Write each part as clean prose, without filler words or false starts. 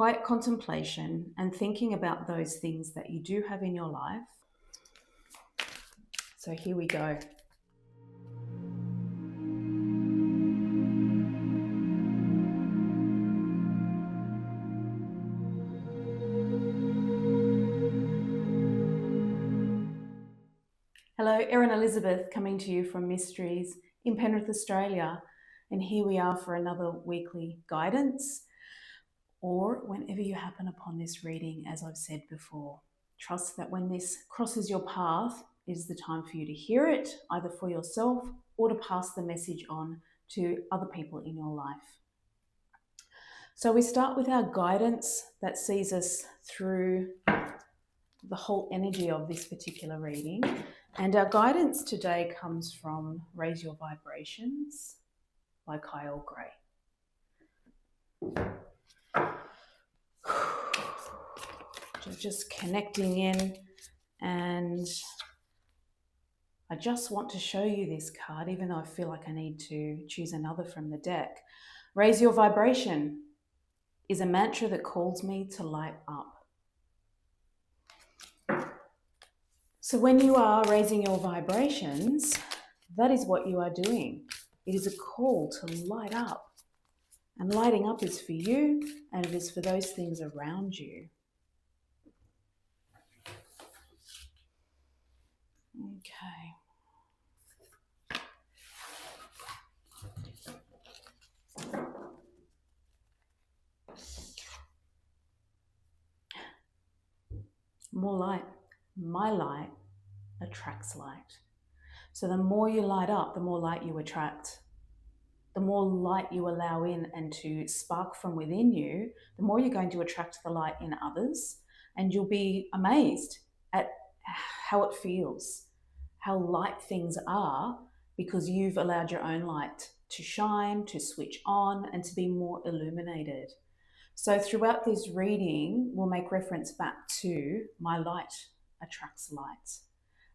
quiet contemplation and thinking about those things that you do have in your life. So here we go. Hello, Erin Elizabeth coming to you from Mysteries in Penrith, Australia. And here we are for another weekly guidance, or whenever you happen upon this reading, as I've said before. Trust that when this crosses your path, it is the time for you to hear it, either for yourself or to pass the message on to other people in your life. So we start with our guidance that sees us through the whole energy of this particular reading. And our guidance today comes from Raise Your Vibrations by Kyle Gray. Just connecting in, and I just want to show you this card, even though I feel like I need to choose another from the deck. Raise your vibration is a mantra that calls me to light up. So when you are raising your vibrations, that is what you are doing. It is a call to light up. And lighting up is for you, and it is for those things around you. Okay. More light. My light attracts light. So the more you light up, the more light you attract. The more light you allow in and to spark from within you, the more you're going to attract the light in others, and you'll be amazed at how it feels, how light things are, because you've allowed your own light to shine, to switch on, and to be more illuminated. So throughout this reading, we'll make reference back to my light attracts light.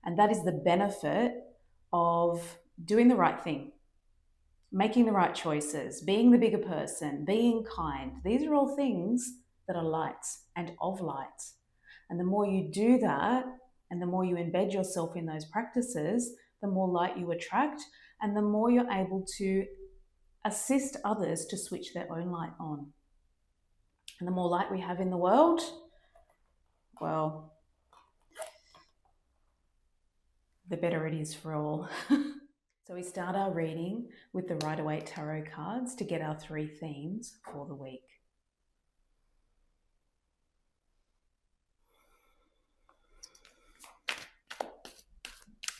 And that is the benefit of doing the right thing, making the right choices, being the bigger person, being kind. These are all things that are light and of light. And the more you do that, and the more you embed yourself in those practices, the more light you attract, and the more you're able to assist others to switch their own light on. And the more light we have in the world, well, the better it is for all. So we start our reading with the Rider-Waite Tarot cards to get our 3 themes for the week.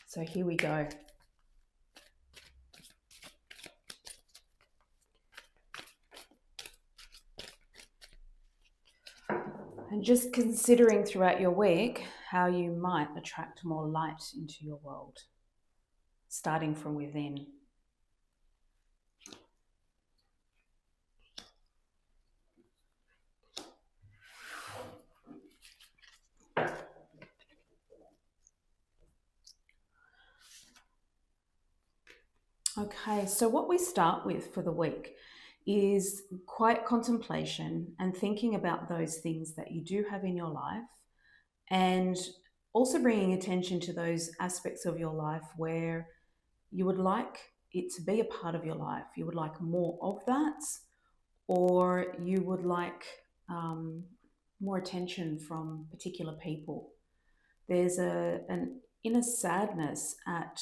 So here we go. And just considering throughout your week how you might attract more light into your world, starting from within. Okay, so what we start with for the week is quiet contemplation and thinking about those things that you do have in your life, and also bringing attention to those aspects of your life where you would like it to be a part of your life. You would like more of that, or you would like more attention from particular people. There's an inner sadness at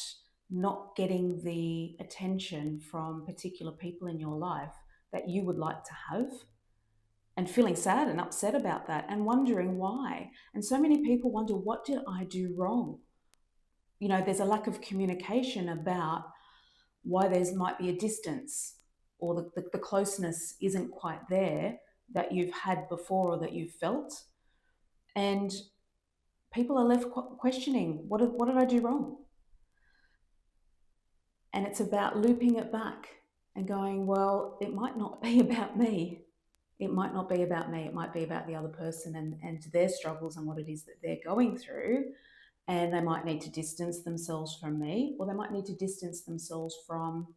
not getting the attention from particular people in your life that you would like to have, and feeling sad and upset about that and wondering why. And so many people wonder, what did I do wrong? You know, there's a lack of communication about why there might be a distance, or the closeness isn't quite there that you've had before or that you've felt. And people are left questioning, what did I do wrong? And it's about looping it back and going, well, it might not be about me. It might not be about me. It might be about the other person and their struggles and what it is that they're going through. And they might need to distance themselves from me, or they might need to distance themselves from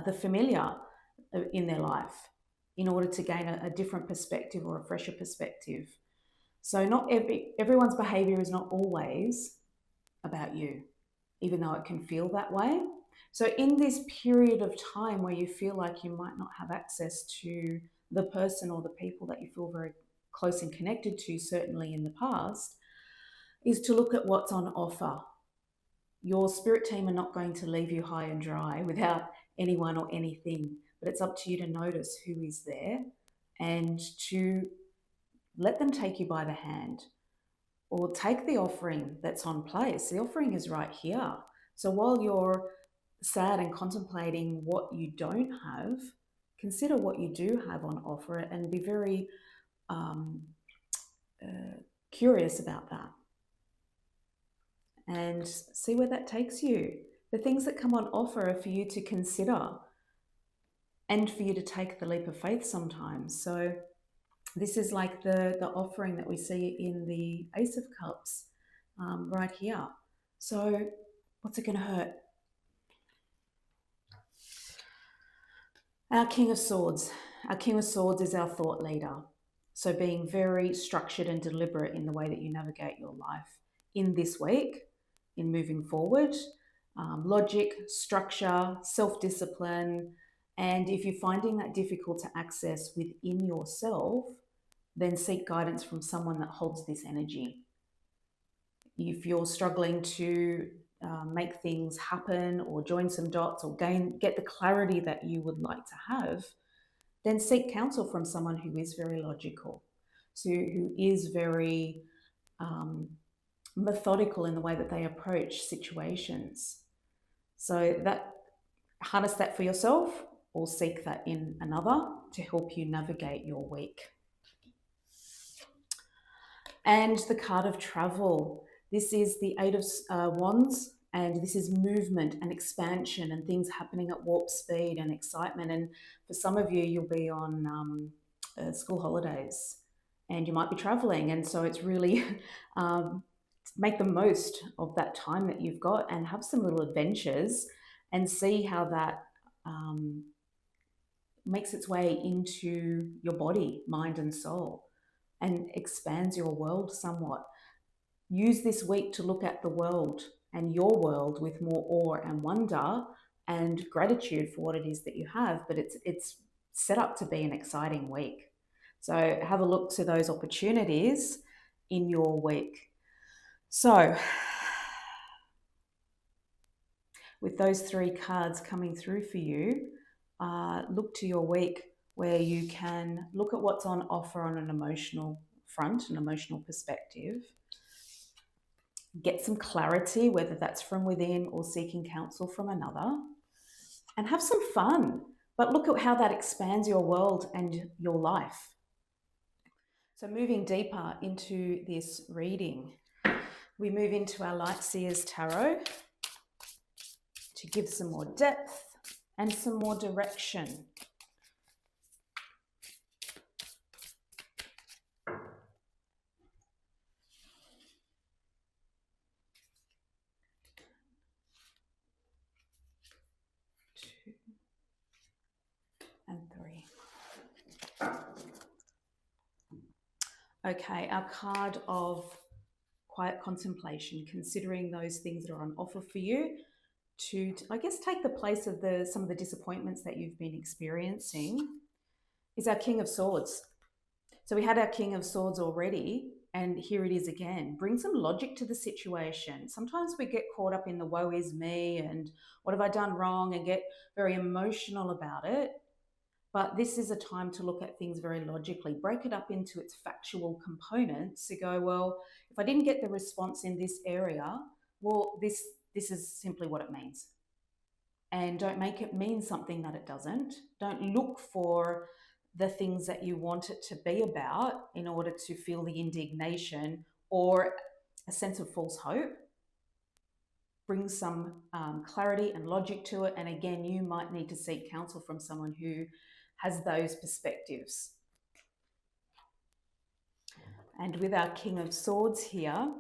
the familiar in their life. in order to gain a different perspective or a fresher perspective. So not everyone's behavior is not always about you, even though it can feel that way. So in this period of time where you feel like you might not have access to the person or the people that you feel very close and connected to, certainly in the past, is to look at what's on offer. Your spirit team are not going to leave you high and dry without anyone or anything, but it's up to you to notice who is there and to let them take you by the hand, or take the offering that's on place. The offering is right here. So while you're sad and contemplating what you don't have, consider what you do have on offer and be very curious about that and see where that takes you. The things that come on offer are for you to consider and for you to take the leap of faith sometimes. So this is like the offering that we see in the Ace of Cups right here. So what's it going to hurt? Our King of Swords. Our King of Swords is our thought leader. So being very structured and deliberate in the way that you navigate your life in this week, in moving forward. Logic, structure, self-discipline. And if you're finding that difficult to access within yourself, then seek guidance from someone that holds this energy. If you're struggling to make things happen or join some dots or get the clarity that you would like to have, then seek counsel from someone who is very logical, so who is very methodical in the way that they approach situations. So that harness that for yourself or seek that in another to help you navigate your week. And the card of travel. This is the Eight of Wands, and this is movement and expansion and things happening at warp speed and excitement. And for some of you, you'll be on school holidays and you might be traveling. And so it's really make the most of that time that you've got and have some little adventures and see how that makes its way into your body, mind and soul, and expands your world somewhat. Use this week to look at the world and your world with more awe and wonder and gratitude for what it is that you have, but it's set up to be an exciting week. So have a look to those opportunities in your week. So with those three cards coming through for you, look to your week where you can look at what's on offer on an emotional front, an emotional perspective. Get some clarity, whether that's from within or seeking counsel from another, and have some fun. But look at how that expands your world and your life. So moving deeper into this reading, we move into our Light Seers Tarot to give some more depth and some more direction. Two and three. Okay, our card of quiet contemplation, considering those things that are on offer for you to I guess, take the place of some of the disappointments that you've been experiencing, is our King of Swords. So we had our King of Swords already, and here it is again. Bring some logic to the situation. Sometimes we get caught up in the woe is me and what have I done wrong and get very emotional about it. But this is a time to look at things very logically, break it up into its factual components to go, well, if I didn't get the response in this area, well, this is simply what it means. And don't make it mean something that it doesn't. Don't look for the things that you want it to be about in order to feel the indignation or a sense of false hope. Bring some clarity and logic to it. And again, you might need to seek counsel from someone who has those perspectives. And with our King of Swords here,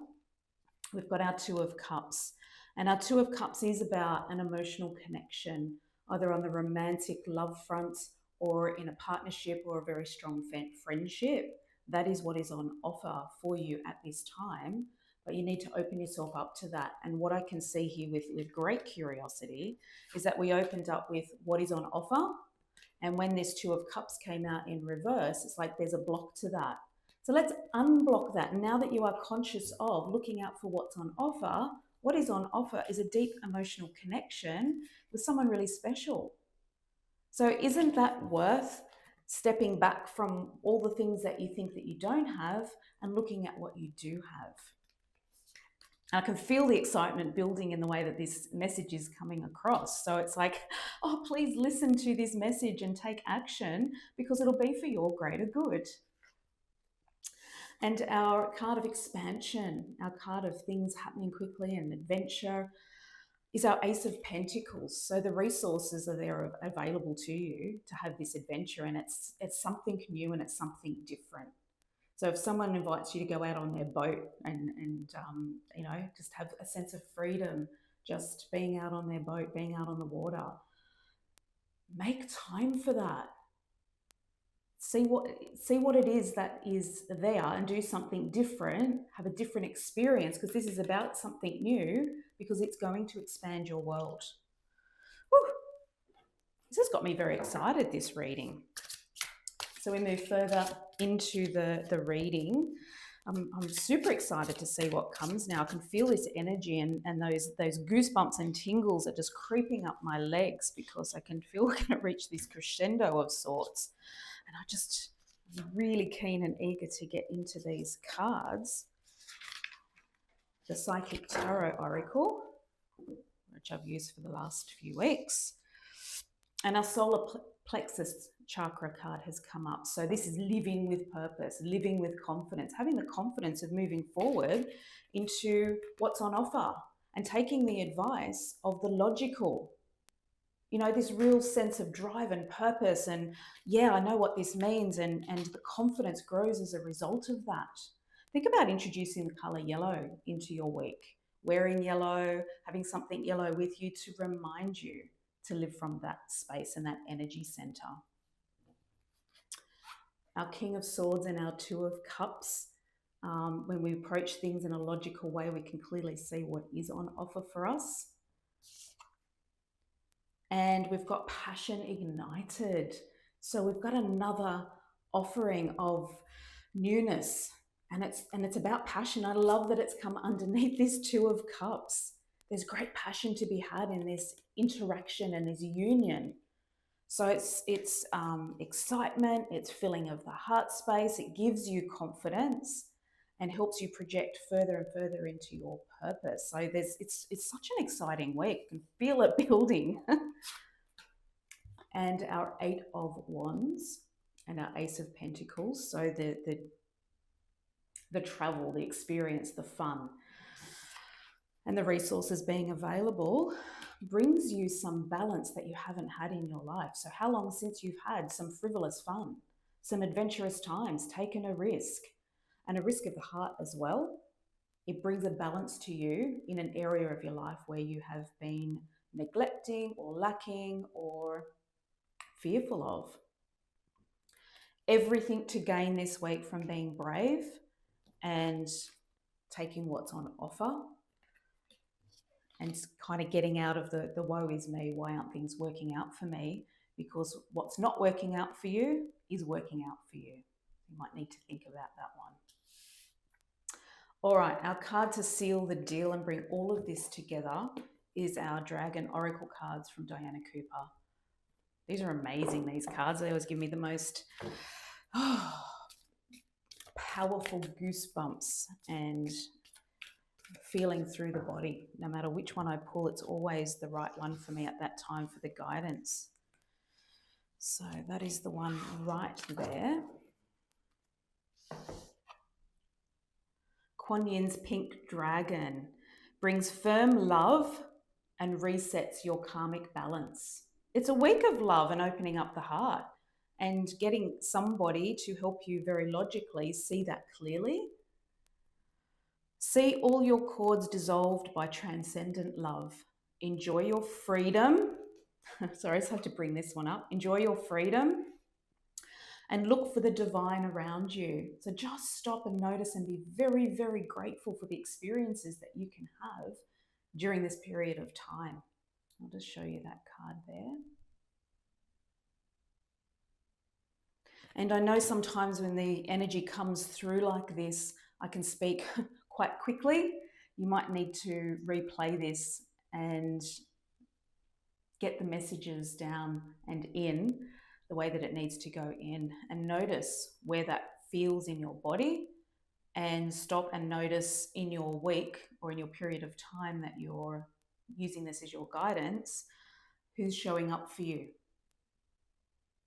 we've got our Two of Cups. And our Two of Cups is about an emotional connection, either on the romantic love front or in a partnership or a very strong friendship, that is what is on offer for you at this time. But you need to open yourself up to that. And what I can see here with great curiosity is that we opened up with what is on offer. And when this Two of Cups came out in reverse, it's like there's a block to that. So let's unblock that. Now that you are conscious of looking out for what's on offer, what is on offer is a deep emotional connection with someone really special. So isn't that worth stepping back from all the things that you think that you don't have and looking at what you do have? I can feel the excitement building in the way that this message is coming across. So it's like, oh, please listen to this message and take action because it'll be for your greater good. And our card of expansion, our card of things happening quickly and adventure, is our Ace of Pentacles. So the resources are there available to you to have this adventure, and it's something new and it's something different. So if someone invites you to go out on their boat and you know, just have a sense of freedom, just being out on their boat, being out on the water, make time for that. See what it is that is there and do something different, have a different experience, because this is about something new, because it's going to expand your world. Whew. This has got me very excited, this reading. So we move further into the reading. I'm super excited to see what comes now. I can feel this energy and those goosebumps and tingles are just creeping up my legs because I can feel we're going to reach this crescendo of sorts. And I'm really keen and eager to get into these cards. The Psychic Tarot Oracle, which I've used for the last few weeks. And our solar plexus chakra card has come up. So this is living with purpose, living with confidence, having the confidence of moving forward into what's on offer and taking the advice of the logical. You know, this real sense of drive and purpose and, yeah, I know what this means, and the confidence grows as a result of that. Think about introducing the colour yellow into your week, wearing yellow, having something yellow with you to remind you to live from that space and that energy center. Our King of Swords and our Two of Cups. When we approach things in a logical way, we can clearly see what is on offer for us. And we've got Passion Ignited. So we've got another offering of newness, and it's about passion. I love that it's come underneath this Two of Cups. There's great passion to be had in this interaction and this union. So it's excitement, it's filling of the heart space, it gives you confidence and helps you project further and further into your purpose. So it's such an exciting week. You can feel it building. And our Eight of Wands and our Ace of Pentacles. So the travel, the experience, the fun, and the resources being available brings you some balance that you haven't had in your life. So how long since you've had some frivolous fun, some adventurous times, taken a risk, and a risk of the heart as well? It brings a balance to you in an area of your life where you have been neglecting or lacking or fearful of. Everything to gain this week from being brave and taking what's on offer and kind of getting out of the woe is me, why aren't things working out for me? Because what's not working out for you is working out for you. You might need to think about that one. All right, our card to seal the deal and bring all of this together is our Dragon Oracle cards from Diana Cooper. These are amazing, these cards. They always give me the most powerful goosebumps and feeling through the body. No matter which one I pull, it's always the right one for me at that time for the guidance. So that is the one right there. Kuan Yin's Pink Dragon brings firm love and resets your karmic balance. It's a week of love and opening up the heart and getting somebody to help you very logically see that clearly. See all your cords dissolved by transcendent love. Enjoy your freedom. Sorry, I just have to bring this one up. Enjoy your freedom and look for the divine around you. So just stop and notice and be very, very grateful for the experiences that you can have during this period of time. I'll just show you that card there. And I know sometimes when the energy comes through like this, I can speak quite quickly. You might need to replay this and get the messages down and in the way that it needs to go in, and notice where that feels in your body, and stop and notice in your week or in your period of time that you're using this as your guidance, who's showing up for you.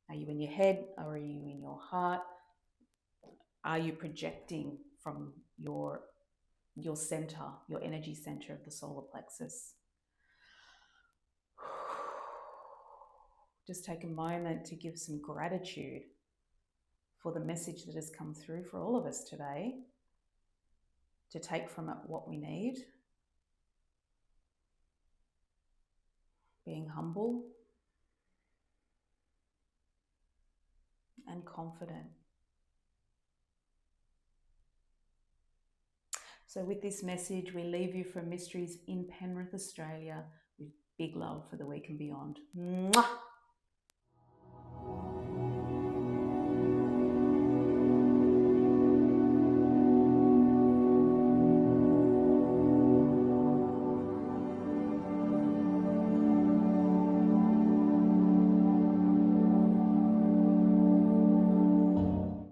Are you in your head or are you in your heart? Are you projecting from your center, your energy center of the solar plexus? Just take a moment to give some gratitude for the message that has come through for all of us today, to take from it what we need. Being humble and confident. So with this message, we leave you from Mysteries in Penrith, Australia, with big love for the week and beyond. Mwah!